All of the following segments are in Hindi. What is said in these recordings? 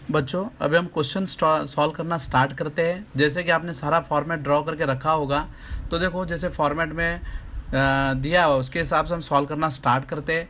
बच्चों अभी हम क्वेश्चन सॉल्व करना स्टार्ट करते हैं। जैसे कि आपने सारा फॉर्मेट ड्रॉ करके रखा होगा, तो देखो जैसे फॉर्मेट में दिया हो उसके हिसाब से हम सॉल्व करना स्टार्ट करते हैं।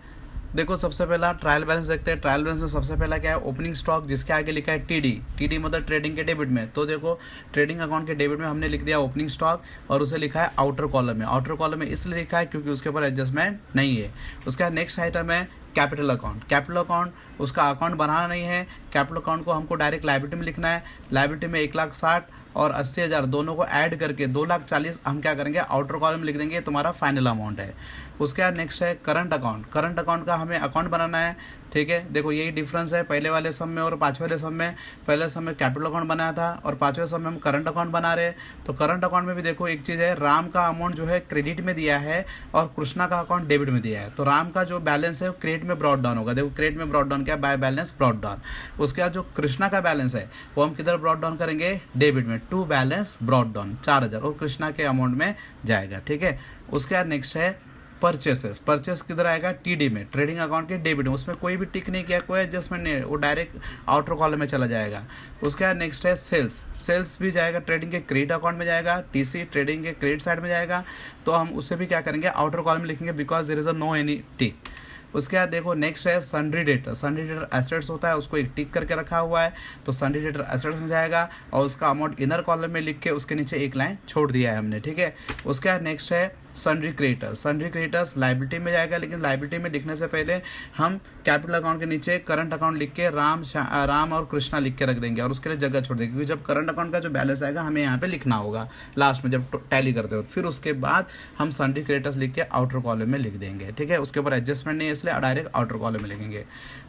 देखो सबसे पहला ट्रायल बैलेंस देखते हैं। ट्रायल बैलेंस में सबसे पहला क्या है, ओपनिंग स्टॉक, जिसके आगे लिखा है टीडी। टीडी मतलब ट्रेडिंग के डेबिट में। तो देखो ट्रेडिंग अकाउंट के डेबिट में हमने लिख दिया ओपनिंग स्टॉक और उसे लिखा है आउटर कॉलम में। आउटर कॉलम में इसलिए लिखा है क्योंकि उसके ऊपर एडजस्टमेंट नहीं है। उसका नेक्स्ट आइटम है कैपिटल अकाउंट। कैपिटल अकाउंट उसका अकाउंट बनाना नहीं है। कैपिटल अकाउंट को हमको डायरेक्ट लायबिलिटी में लिखना है। लायबिलिटी में 1,60,000 और 80,000 दोनों को ऐड करके 2,40,000 हम क्या करेंगे, आउटर कॉलम में लिख देंगे। ये तुम्हारा फाइनल अमाउंट है। उसके बाद नेक्स्ट है करंट अकाउंट। करंट अकाउंट का हमें अकाउंट बनाना है, ठीक है। देखो यही डिफरेंस है पहले वाले सम में और पाँचवें वाले सम में। पहले सम में कैपिटल अकाउंट बनाया था और पाँचवें सम में हम करंट अकाउंट बना रहे हैं। तो करंट अकाउंट में भी देखो एक चीज़ है, राम का अमाउंट जो है क्रेडिट में दिया है और कृष्णा का अकाउंट डेबिट में दिया है। तो राम का जो बैलेंस है वो क्रेडिट में ब्रॉट डाउन होगा। देखो क्रेडिट में ब्रॉट डाउन क्या, बाय बैलेंस ब्रॉट डाउन। उसके बाद जो कृष्णा का बैलेंस है वो हम किधर ब्रॉट डाउन करेंगे, डेबिट में, टू बैलेंस ब्रॉट डाउन 4,000 और कृष्णा के अमाउंट में जाएगा, ठीक है। उसके बाद नेक्स्ट है परचेसेस। परचेस किधर आएगा, टीडी में, ट्रेडिंग अकाउंट के डेबिट में। उसमें कोई भी टिक नहीं किया, कोई एडजस्टमेंट नहीं है, वो डायरेक्ट आउटर कॉलम में चला जाएगा। उसके बाद नेक्स्ट है सेल्स। सेल्स भी जाएगा ट्रेडिंग के क्रेडिट अकाउंट में जाएगा। टीसी ट्रेडिंग के क्रेडिट साइड में जाएगा। तो हम उससे भी क्या करेंगे, आउटर कॉलम में लिखेंगे because there is a no any tick. उसके बाद देखो नेक्स्ट है sundry debtor. Sundry debtor assets होता है, उसको एक टिक करके रखा हुआ है, तो सन्ड्री डेटर एसेट्स में जाएगा और उसका अमाउंट इनर कॉलम में लिख के उसके नीचे एक लाइन छोड़ दिया है हमने, ठीक है। उसके बाद नेक्स्ट है sundry creditors. Sundry creditors liability में जाएगा, लेकिन लायबिलिटी में लिखने से पहले हम कैपिटल अकाउंट के नीचे करंट अकाउंट लिख के राम और कृष्णा लिख के रख देंगे और उसके लिए जगह छोड़ देंगे, क्योंकि जब करंट अकाउंट का जो बैलेंस आएगा हमें यहाँ पे लिखना होगा लास्ट में जब टैली करते हो। फिर उसके बाद हम सन्ड्री क्रेडिटर्स लिख के आउटर कॉलम में लिख देंगे, ठीक है। उसके ऊपर एडजस्टमेंट नहीं है इसलिए डायरेक्ट आउटर कॉलम में लिखेंगे।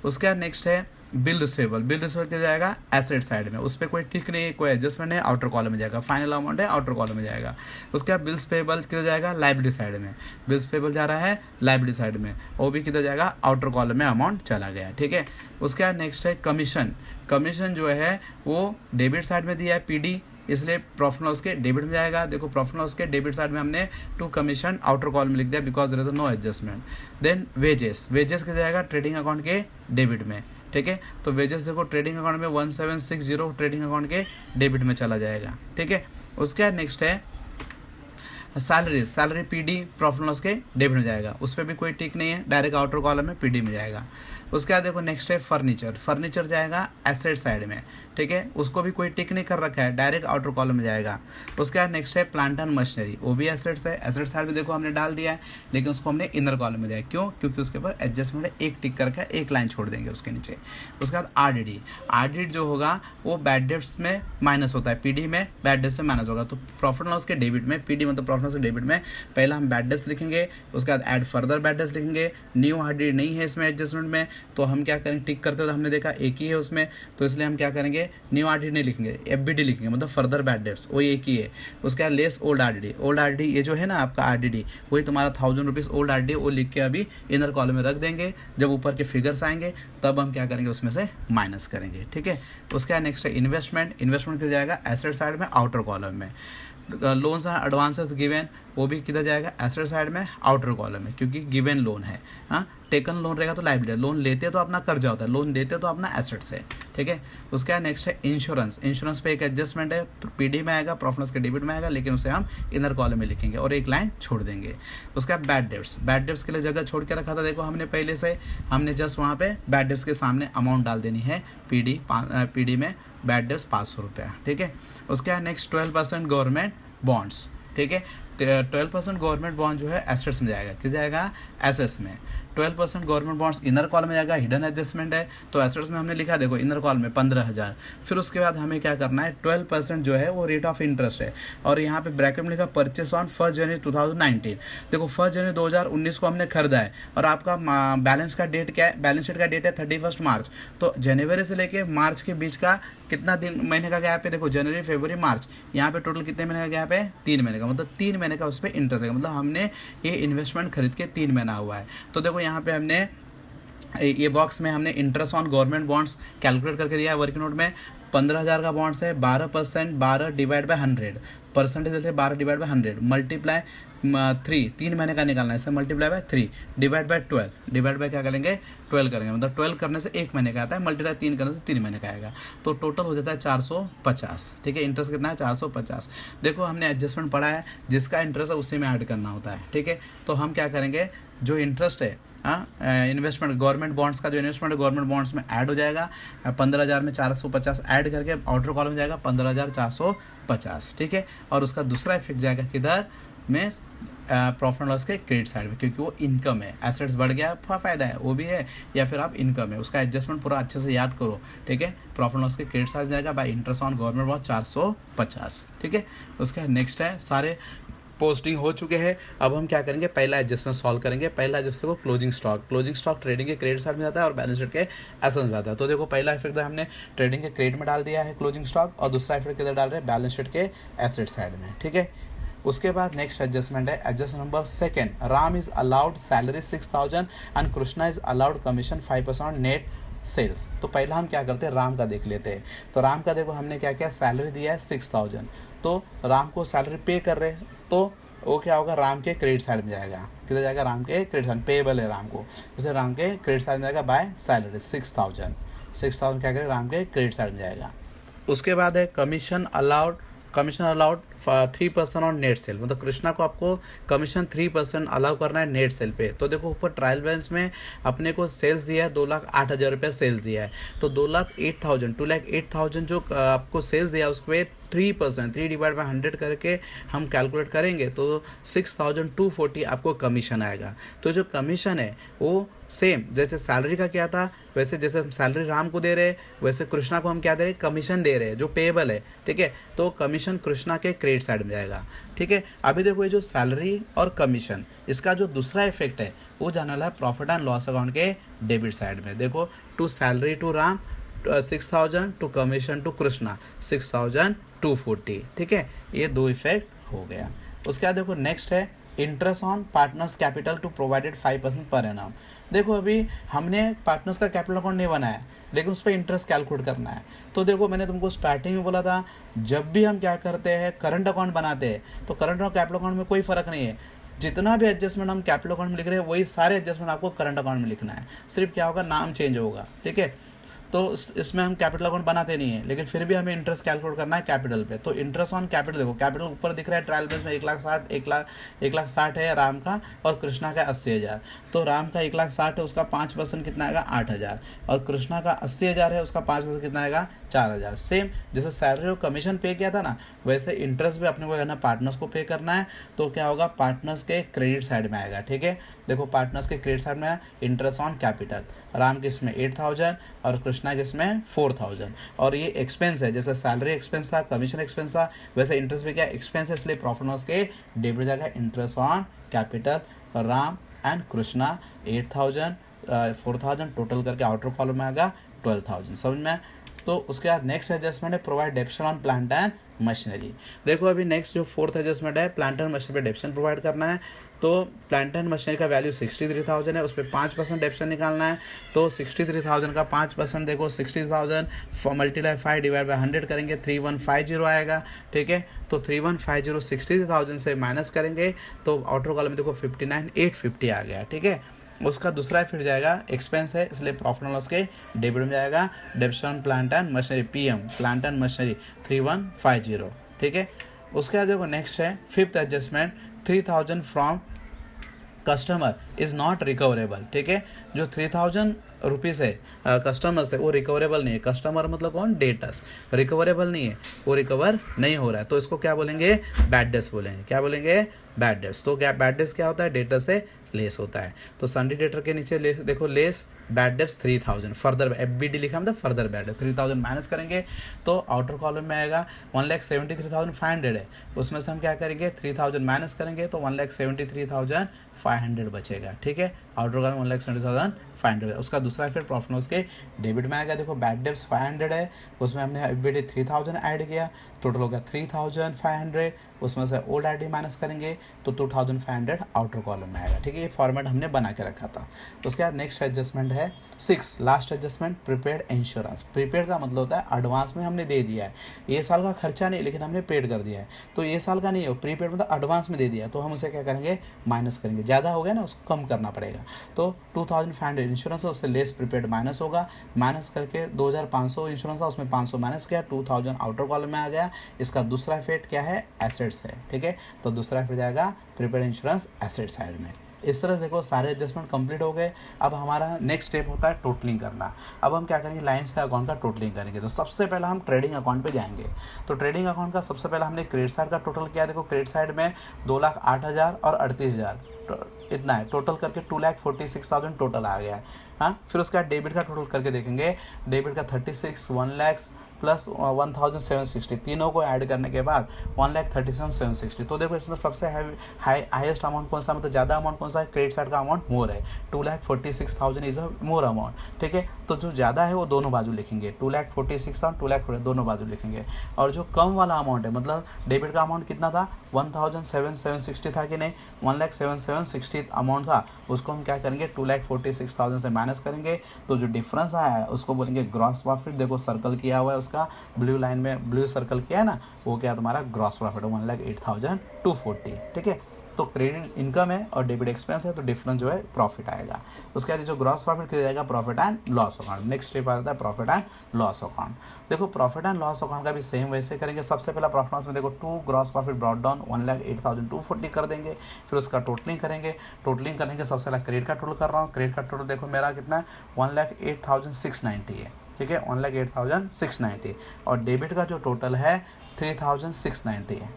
उसके बाद नेक्स्ट है बिल रिसीवेबल। बिल रिसीवेबल किया जाएगा एसेट साइड में, उस पर कोई टिक नहीं है, कोई एडजस्टमेंट है, आउटर कॉलम में जाएगा। फाइनल अमाउंट है, आउटर कॉलम में जाएगा। उसके बाद बिल्स पेबल किधर जाएगा, लायबिलिटी साइड में। बिल्स पेबल जा रहा है लायबिलिटी साइड में, वो भी किधर जाएगा, आउटर कॉलम में अमाउंट चला गया, ठीक है। उसके बाद नेक्स्ट है कमीशन। कमीशन जो है वो डेबिट साइड में दिया है पीडी, इसलिए प्रॉफिट लॉस के डेबिट में जाएगा। देखो प्रॉफिट लॉस के डेबिट साइड में हमने टू कमीशन आउटर कॉलम में लिख दिया because there is no adjustment. Then wages. Wages किधर जाएगा, ट्रेडिंग अकाउंट के डेबिट में, ठीक है। तो वेजेस देखो ट्रेडिंग अकाउंट में 1760 ट्रेडिंग अकाउंट के डेबिट में चला जाएगा, ठीक है। उसके बाद नेक्स्ट है salary. Salary PD profit loss के डेबिट में जाएगा, उस पर भी कोई टिक नहीं है, डायरेक्ट आउटर कॉलम में पीडी में जाएगा। उसके बाद देखो नेक्स्ट है फर्नीचर। फर्नीचर जाएगा एसेट साइड में, ठीक है। उसको भी कोई टिक नहीं कर रखा है, डायरेक्ट आउटर कॉलम में जाएगा। उसके बाद नेक्स्ट है प्लांट एंड मशीनरी, वो भी एसेट्स है। एसेट साइड में देखो हमने डाल दिया है, लेकिन उसको हमने इनर कॉलम में दिया है। क्यों, क्योंकि उसके ऊपर एडजस्टमेंट है, एक टिक करके एक लाइन छोड़ देंगे उसके नीचे। उसके बाद आरडीडी। आरडीडी जो होगा वो बैड डेट्स में माइनस होता है, पीडी में बैड डेट्स से माइनस होगा। तो प्रॉफिट लॉस के डेबिट में, पीडी मतलब प्रॉफिट लॉस के डेबिट में पहला हम बैड डेट्स लिखेंगे, उसके बाद ऐड फर्दर बैड डेट्स लिखेंगे। न्यू आरडीडी नहीं है इसमें एडजस्टमेंट में, तो हम क्या करेंगे, टिक करते हो तो हमने देखा एक ही है उसमें, तो इसलिए हम क्या करेंगे, न्यू आरडीडी नहीं लिखेंगे, एफबीडी लिखेंगे, मतलब फर्दर बैड डेट्स, वो एक ही है। उसके बाद less old RDD. Old RDD ये जो है ना आपका आरडीडी, वही तुम्हारा 1000 रुपीज़ ओल्ड आरडीडी, वो लिख के अभी इनर कॉलम में रख देंगे। जब ऊपर के फिगर्स आएंगे तब हम क्या करेंगे, उसमें से माइनस करेंगे, ठीक है। उसके बाद नेक्स्ट है इन्वेस्टमेंट। इन्वेस्टमेंट किधर जाएगा, एसेट साइड में, आउटर कॉलम में। लोन्स एंड एडवांसेस गिवन, वो भी किधर जाएगा, एसेट साइड में, आउटर कॉलम में, क्योंकि गिवन लोन है। हाँ, टेकन लोन रहेगा तो लायबिलिटी, लोन लेते तो अपना कर्जा होता है, लोन देते तो अपना एसेट्स है, ठीक है। उसके बाद नेक्स्ट है इंश्योरेंस। इंश्योरेंस पे एक एडजस्टमेंट है, पीडी में आएगा, प्रॉफिट लॉस के डेबिट में आएगा, लेकिन उसे हम इनर कॉलम में लिखेंगे और एक लाइन छोड़ देंगे। उसके बाद बैड डेट्स। बैड डेट्स के लिए जगह छोड़ के रखा था, देखो हमने पहले से, हमने जस्ट वहाँ पे बैड डेट्स के सामने अमाउंट डाल देनी है, पीडी में बैड डेट्स 500 रुपया, ठीक है। उसके बाद नेक्स्ट 12% गवर्नमेंट बॉन्ड्स, ठीक है। 12% गवर्नमेंट बॉन्ड जो है एसेट्स में जाएगा, किस जाएगा, एसेट्स में। 12% गवर्नमेंट बॉन्ड्स इनर कॉलम में जाएगा, हिडन एडजस्टमेंट है, तो एसेट्स में हमने लिखा, देखो इनर कॉलम में 15,000। फिर उसके बाद हमें क्या करना है, 12% जो है वो रेट ऑफ इंटरेस्ट है, और यहाँ पे ब्रैकेट में लिखा परचेस ऑन 1 जनवरी 2019। देखो 1 जनवरी 2019 को हमने खरीदा है, और आपका बैलेंस का डेट क्या है, बैलेंस शीट का डेट है 31 मार्च। तो जनवरी से लेके मार्च के बीच का कितना दिन, महीने का गैप है, देखो जनवरी फरवरी मार्च, यहाँ पे टोटल कितने महीने का गैप है, 3 महीने का, मतलब 3 महीने का उस पर इंटरेस्ट है, मतलब हमने ये इन्वेस्टमेंट खरीद के 3 महीना हुआ है। तो देखो यहाँ पे हमने ये बॉक्स में हमने interest on government bonds calculate करके दिया है वर्किंग नोट में, 15,000 का बॉन्ड्स है, 12%, 12 डिवाइड बाय 100, परसेंटेज देते हैं 12 डिवाइड बाय 100, मल्टीप्लाई 3, 3 महीने का निकालना है, इसे multiply by 3 divide by 12, divide by क्या करेंगे 12 करेंगे, मतलब 12 करने से 1 महीने का आता है, मल्टीप्लाई 3 करने से 3 महीने का आएगा, तो टोटल हो जाता है 450। ठीक है, इंटरेस्ट कितना है 450। देखो हमने एडजस्टमेंट पढ़ा है, जिसका इंटरेस्ट है उसी में ऐड करना होता है। ठीक है, तो हम क्या करेंगे, जो इंटरेस्ट है इन्वेस्टमेंट गवर्नमेंट बॉन्ड्स का जो इन्वेस्टमेंट गवर्नमेंट बॉन्ड्स में ऐड हो जाएगा, 15,000 में 450 ऐड करके आउटर कॉलम जाएगा 15,450। ठीक है, और उसका दूसरा इफेक्ट जाएगा किधर में, प्रॉफिट एंड लॉस के क्रेडिट साइड में, क्योंकि वो इनकम है, एसेट्स बढ़ गया फायदा है वो भी है, या फिर आप इनकम है, उसका एडजस्टमेंट पूरा अच्छे से याद करो। ठीक है, प्रॉफिट एंड लॉस के क्रेडिट साइड में जाएगा bye interest on government bond 450। ठीक है, उसका नेक्स्ट है, सारे पोस्टिंग हो चुके हैं। अब हम क्या करेंगे, पहला एडजस्टमेंट सॉल्व करेंगे। पहला एडजस्टमेंट को क्लोजिंग स्टॉक ट्रेडिंग के क्रेडिट साइड में जाता है और बैलेंस शीट के एसेट्स में जाता है। तो देखो पहला इफेक्ट हमने ट्रेडिंग के क्रेडिट में डाल दिया है क्लोजिंग स्टॉक, और दूसरा इफेक्ट किधर डाल रहे हैं, बैलेंस शीट के एसेट साइड में। ठीक है, उसके बाद नेक्स्ट एडजस्टमेंट है adjustment number 2, Ram is allowed salary 6,000 and Krishna is allowed commission 5% net sales. तो पहला हम क्या करते हैं, राम का देख लेते हैं। तो राम का देखो हमने क्या किया, सैलरी दिया है 6,000, तो राम को सैलरी पे कर रहे हैं, तो वो क्या होगा, राम के क्रेडिट साइड में जाएगा। किधर जाएगा, राम के क्रेडिट साइड, पेएबल है राम को, जैसे राम के क्रेडिट साइड में जाएगा बाय सैलरी 6,000 क्या करें, राम के क्रेडिट साइड में जाएगा। उसके बाद है commission allowed 3% on net cell, मतलब कृष्णा को आपको कमीशन 3% अलाउ करना है नेट सेल पे। तो देखो ऊपर ट्रायल बैलेंस में अपने को सेल्स दिया है 2,08,000 रुपये सेल्स दिया है, तो 2,08,000 जो आपको सेल्स दिया है उस पर 3% 3 डिवाइड बाय 100 करके हम कैलकुलेट करेंगे तो 6,240 आपको कमीशन आएगा। तो जो कमीशन है वो सेम जैसे सैलरी का क्या था, वैसे जैसे हम सैलरी राम को दे रहे हैं वैसे कृष्णा को हम क्या दे रहे हैं, कमीशन दे रहे हैं जो पेएबल है। ठीक है, तो कमीशन कृष्णा के क्रेडिट साइड में जाएगा। ठीक है, अभी देखो ये जो सैलरी और कमीशन इसका जो दूसरा इफेक्ट है वो जाने वाला है प्रॉफिट एंड लॉस अकाउंट के डेबिट साइड में। देखो to salary to Ram 6,000, to commission to Krishna 6,240। ठीक है, ये दो इफेक्ट हो गया। उसके बाद देखो नेक्स्ट है interest on partners capital to provided 5% पर एनम। देखो अभी हमने पार्टनर्स का कैपिटल अकाउंट नहीं बनाया लेकिन उस पर इंटरेस्ट कैलकुलेट करना है। तो देखो मैंने तुमको स्टार्टिंग में बोला था जब भी हम क्या करते हैं करंट अकाउंट बनाते हैं तो करंट और कैपिटल अकाउंट में कोई फ़र्क नहीं है, जितना भी एडजस्टमेंट हम कैपिटल अकाउंट में लिख रहे हैं वही सारे एडजस्टमेंट आपको करंट अकाउंट में लिखना है, सिर्फ क्या होगा नाम चेंज होगा। ठीक है, तो इसमें हम कैपिटल अकाउंट बनाते नहीं है लेकिन फिर भी हमें इंटरेस्ट कैलकुलेट करना है कैपिटल पे। तो इंटरेस्ट ऑन कैपिटल देखो कैपिटल ऊपर दिख रहा है ट्रायल बैलेंस में 1,60,000 है राम का और कृष्णा का 80,000। तो राम का 1,60,000 है उसका 5% कितना आएगा 8,000 और कृष्णा का 80,000 है उसका 5% कितना आएगा 4,000। सेम जैसे सैलरी और कमीशन पे किया था ना वैसे इंटरेस्ट भी अपने को करना पार्टनर्स को पे करना है। तो क्या होगा पार्टनर्स के क्रेडिट साइड में आएगा। ठीक है, देखो पार्टनर्स के क्रेडिट साइड में इंटरेस्ट ऑन कैपिटल, राम के इसमें 8,000 और कृष्णा के इसमें 4,000। और ये एक्सपेंस है जैसे सैलरी एक्सपेंस था कमीशन एक्सपेंस था वैसे इंटरेस्ट में क्या एक्सपेंस है, इसलिए प्रॉफिट लॉस के डेबिट जाएगा interest on capital. Ram and Krishna 8,000 4,000 total करके आउटर कॉलम में आएगा 12,000। समझ में? तो उसके बाद नेक्स्ट एडजस्टमेंट है provide डेप्शन on plant and machinery. देखो अभी नेक्स्ट जो फोर्थ एडजस्टमेंट है प्लांट एंड मशीनरी पे डेप्शन प्रोवाइड करना है। तो प्लांट एंड मशीनरी का वैल्यू 63,000 है, उस पर 5% डेप्शन निकालना है। तो 63,000 का 5% देखो 60,000 मल्टीप्लाई 5 डिवाइड बाय 100 करेंगे 3150 आएगा। ठीक है, तो 3150 60,000 से माइनस करेंगे तो आउटर कॉलम में देखो 59,850 आ गया। ठीक है, उसका दूसरा फिर जाएगा एक्सपेंस है इसलिए प्रॉफिट एंड लॉस के डेबिट में जाएगा डेप्शन plant and machinery PM plant and machinery 3150। ठीक है, उसके बाद देखो नेक्स्ट है fifth adjustment 3,000 from customer is not recoverable. ठीक है, जो 3,000 रुपीज़ है कस्टमर से वो रिकवरेबल नहीं है। कस्टमर मतलब कौन, डेटर्स, रिकवरेबल नहीं है, वो रिकवर नहीं हो रहा है तो इसको क्या बोलेंगे, बैड डेट्स बोलेंगे। क्या बोलेंगे, बैड डेट्स। तो क्या बैड डेट्स क्या होता है, डेटर से लेस होता है। तो सन्डी डेटर के नीचे लेस देखो less bad debts 3,000 further FBD लिखा मतलब फर्दर बैड डेट 3,000 माइनस करेंगे तो आउटर कॉलम में आएगा 1,73,500 है, उसमें से हम क्या करेंगे 3,000 माइनस करेंगे तो 1,73,500 बचेगा। ठीक है, आउटर कॉलम 1,70,500 है। उसका दूसरा फिर प्रॉफिट लॉस के डेबिट में आएगा। देखो बैड डेट्स 500 है उसमें हमने एफबीडी 3,000 ऐड किया, टोटल हो गया 3,500, उसमें से ओल्ड आईडी माइनस करेंगे तो 2,500 आउटर कॉलम में आएगा। ठीक है, ये फॉर्मेट हमने बना के रखा था। उसके बाद नेक्स्ट एडजस्टमेंट है 6 last adjustment prepaid insurance. Prepaid का मतलब होता है एडवांस में हमने दे दिया है, ये साल का खर्चा नहीं लेकिन हमने पेड कर दिया है, तो ये साल का नहीं हो, प्रीपेड मतलब एडवांस में दे दिया, तो हम उसे क्या करेंगे माइनस करेंगे, ज़्यादा हो गया ना उसको कम करना पड़ेगा। तो 2500 इंश्योरेंस है, उससे लेस प्रीपेड माइनस होगा, माइनस करके 2500 इंश्योरेंस था उसमें 500 माइनस किया, 2000 आउटर कॉलम में आ गया। इसका दूसरा इफेक्ट क्या है, एसेट्स है, ठीक है, तो दूसरा इफेक्ट जाएगा प्रीपेड इंश्योरेंस एसेट साइड में। इस तरह देखो सारे एडजस्टमेंट कंप्लीट हो गए। अब हमारा नेक्स्ट स्टेप होता है टोटलिंग करना। अब हम क्या करेंगे, लाइन से अकाउंट का टोटलिंग करेंगे। तो सबसे पहला हम ट्रेडिंग अकाउंट पे जाएंगे। तो ट्रेडिंग अकाउंट का सबसे पहला हमने क्रेडिट साइड का टोटल किया। देखो क्रेडिट साइड में 2,08,000 और 38,000 इतना है, टोटल करके 2,46,000 टोटल आ गया है। हाँ, फिर उसके बाद डेबिट का टोटल करके देखेंगे। डेबिट का 36, 1 लाख प्लस 1,760, तीनों को ऐड करने के बाद 1,37,760। तो देखो इसमें सबसे हाईएस्ट अमाउंट कौन सा, मतलब ज़्यादा अमाउंट कौन सा है, क्रेडिट साइड का अमाउंट मोर है, 2,46,000 इज अ मोर अमाउंट, ठीक है। तो जो ज़्यादा है वो दोनों बाजू लिखेंगे, 2,46,000 2,40,000 दोनों बाजू लिखेंगे। और जो कम वाला अमाउंट है, मतलब डेबिट का अमाउंट कितना था, 1,760 था कि नहीं, 1,07,760 अमाउंट था, उसको हम क्या करेंगे 2,46,000 से माइनस करेंगे। तो जो डिफरेंस आया है उसको बोलेंगे ग्रॉस प्रॉफिट। देखो सर्कल किया हुआ है उसका, ब्लू लाइन में ब्लू सर्कल किया है ना, वो क्या तुम्हारा ग्रॉस प्रॉफिट है 1,08,240, ठीक है। तो क्रेडिट इनकम है और डेबिट एक्सपेंस है, तो डिफरेंस जो है प्रॉफिट आएगा। उसके बाद जो ग्रॉस प्रॉफिट किया जाएगा profit and loss account. Next step आता है प्रॉफिट एंड लॉस अकाउंट। देखो प्रॉफिट एंड लॉस अकाउंट का भी सेम वैसे करेंगे। सबसे पहला प्रॉफिट लॉस में देखो 2 ग्रॉस प्रॉफिट ब्रॉट डाउन 1,08,240 कर देंगे। फिर उसका टोटलिंग करेंगे। टोटलिंग करने के सबसे पहला क्रेडिट का टोटल कर रहा हूँ। क्रेडिट का टोटल देखो मेरा कितना है 1,08,690 है, ठीक है, 1,08,690। और डेबिट का जो टोटल है 3,690 है,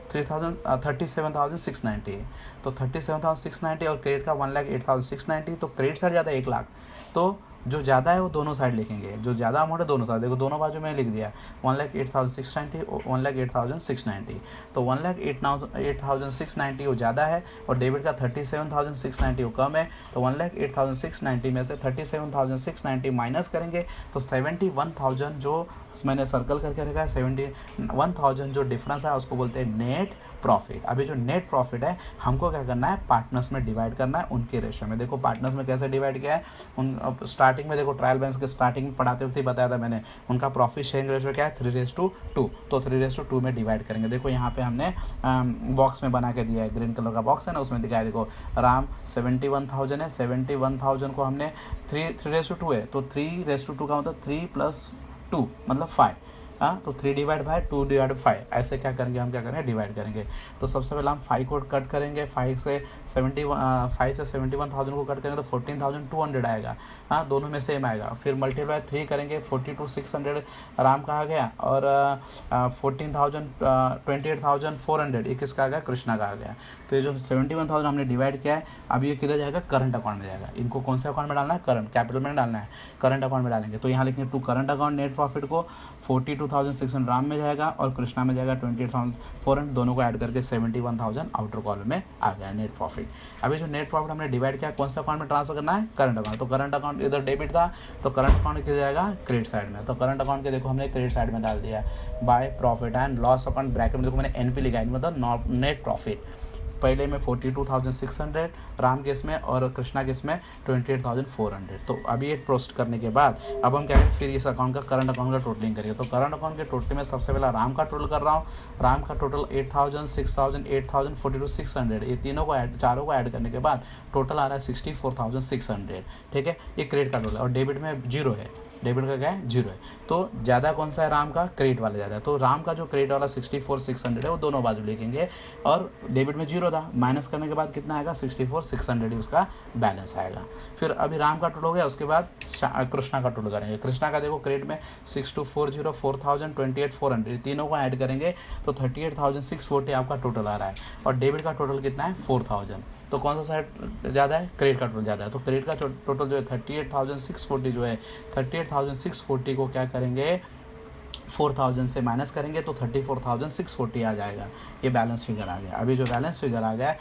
37,690 है, तो 37,690 और क्रेडिट का 1,08,690। तो क्रेडिट साइड ज़्यादा 1 लाख, तो जो ज़्यादा है वो दोनों साइड लिखेंगे, जो ज़्यादा अमाउंट है दोनों साइड, देखो दोनों बाजू में लिख दिया 1,08,690 1,08,690। तो 1,08,690 वो ज़्यादा है और डेबिट का 37,690 वो कम है। तो 1,08,690 में से 37,690 माइनस करेंगे तो 71,000 जो मैंने सर्कल करके रखा है 71,000 जो डिफरेंस है उसको बोलते हैं नेट प्रॉफिट। अभी जो नेट प्रॉफिट है हमको क्या करना है, पार्टनर्स में डिवाइड करना है उनके रेशियो में। देखो पार्टनर्स में कैसे डिवाइड किया है, उन स्टार्टिंग में देखो ट्रायल बैलेंस के स्टार्टिंग में पढ़ाते वक्त ही बताया था मैंने, उनका प्रॉफिट शेयरिंग रेशियो क्या है 3:2। तो 3:2 में डिवाइड करेंगे। देखो यहाँ पे हमने बॉक्स में बना के दिया है, ग्रीन कलर का बॉक्स है ना, उसमें दिखाया देखो राम 71,000 है, 71,000 को हमने 3:2 है, तो 3:2 का मतलब 3 + 2 मतलब 5। हाँ, तो 3/2 ऐसे क्या करेंगे, हम क्या करेंगे डिवाइड करेंगे। तो सबसे पहले हम 5 को कट करेंगे, 5 से 71,000 को कट करेंगे तो 14,200 आएगा। हाँ, दोनों में सेम आएगा। फिर मल्टीप्लाई 3 करेंगे, 42,600 राम का आ गया और 28,400 ये किसका आ गया, कृष्णा का आ गया। तो ये जो 71,000 हमने डिवाइड किया है, अब ये किधर जाएगा, करंट अकाउंट में जाएगा। इनको कौन से अकाउंट में डालना है, करंट कैपिटल में डालना है, करंट अकाउंट में डालेंगे। तो यहाँ लिखेंगे to current account net profit को 42,600 राम में जाएगा और कृष्णा में जाएगा 28,400, दोनों को ऐड करके 71,000 आउटर कॉलम में आ गया नेट प्रॉफिट। अभी जो नेट प्रॉफिट हमने डिवाइड किया कौन सा अकाउंट में ट्रांसफर करना है, करंट अकाउंट। तो करंट अकाउंट इधर डेबिट था तो करंट अकाउंट किधर जाएगा, क्रेडिट साइड में। तो करंट अकाउंट के देखो हमने क्रेडिट साइड में डाल दिया by profit and loss account bracket में देखो मैंने एनपी लिखा है, मतलब नेट प्रॉफिट। पहले में 42,600 राम केस में और कृष्णा केस में 28,400। तो अभी ये पोस्ट करने के बाद अब हम क्या करें, फिर इस अकाउंट का करंट अकाउंट का टोटलिंग करिए। तो करंट अकाउंट के टोटल में सबसे पहला राम का टोटल कर रहा हूँ। राम का टोटल 8,000 6,000 8,000 42,600, ये तीनों को चारों को ऐड करने के बाद टोटल आ रहा है 64,600, ठीक है। ये क्रेडिट का टोटल और डेबिट में 0 है, डेबिट का क्या है 0 है। तो ज़्यादा कौन सा है, राम का क्रेडिट वाला ज़्यादा है। तो राम का जो क्रेडिट वाला 64,600 है वो दोनों बाजू लिखेंगे और डेबिट में 0 था, माइनस करने के बाद कितना आएगा 64,600 ही उसका बैलेंस आएगा। फिर अभी राम का टोटल हो गया, उसके बाद कृष्णा का टोटल करेंगे। कृष्णा का देखो क्रेडिट में 6240 4,000 28,400 तीनों को ऐड करेंगे तो 38,640 आपका टोटल आ रहा है और डेबिट का टोटल कितना है 4,000। तो कौन सा साइड ज़्यादा है, क्रेडिट का टोटल ज़्यादा है। तो क्रेडिट का टोटल जो है 38,640 जो है 38,640 को क्या करेंगे 4,000 से माइनस करेंगे तो 34,640 आ जाएगा। ये बैलेंस फिगर आ गया। अभी जो बैलेंस फिगर आ गया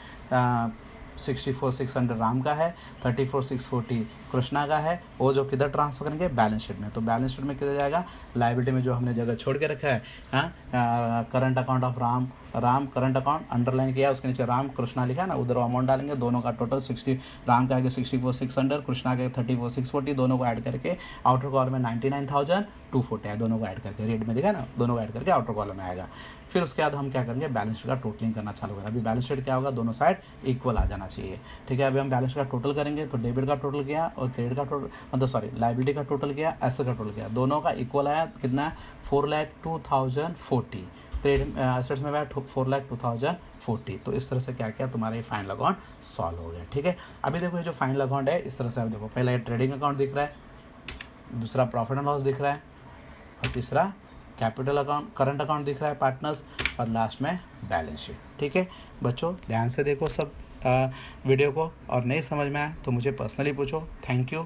64,600 राम का है, 34,640 कृष्णा का है वो जो किधर ट्रांसफर करेंगे, बैलेंस शीट में। तो बैलेंस शीट में किधर जाएगा, लाइबिलिटी में जो हमने जगह छोड़ के रखा है, current account of Ram current account underline किया, उसके नीचे राम कृष्णा लिखा है ना, उधर अमाउंट डालेंगे, दोनों का टोटल 60, राम के आगे 64,600, कृष्णा के 34,640, दोनों को ऐड करके आउटर कॉलम में 99,240 है, दोनों को ऐड करके रेट में दिखा ना, दोनों को ऐड करके आउटर कॉलम में आएगा। फिर उसके बाद हम क्या करेंगे, बैलेंस शीट का टोटलिंग करना चालू करें। अभी बैलेंस शीट क्या होगा, दोनों साइड इक्वल आ जाना चाहिए, ठीक है। अभी हम बैलेंस शीट का टोटल करेंगे, तो डेबिट का टोटल किया और क्रेडिट का टोटल, मतलब सॉरी लाइबिलिटी का टोटल किया, एसेट का टोटल किया, दोनों का इक्वल आया, कितना, 4,02,040, क्रेडिट एसेट्स में आया 4,02,040। तो इस तरह से क्या किया, तुम्हारा ये फाइनल अकाउंट सॉल्व हो गया, ठीक है। अभी देखो ये जो फाइनल अकाउंट है इस तरह से आप देखो, पहला ये ट्रेडिंग अकाउंट दिख रहा है, दूसरा प्रॉफिट एंड लॉस दिख रहा है, और तीसरा कैपिटल अकाउंट करंट अकाउंट दिख रहा है पार्टनर्स, और लास्ट में बैलेंस शीट, ठीक है। बच्चों ध्यान से देखो सब वीडियो को, और नहीं समझ में आए तो मुझे पर्सनली पूछो। Thank you.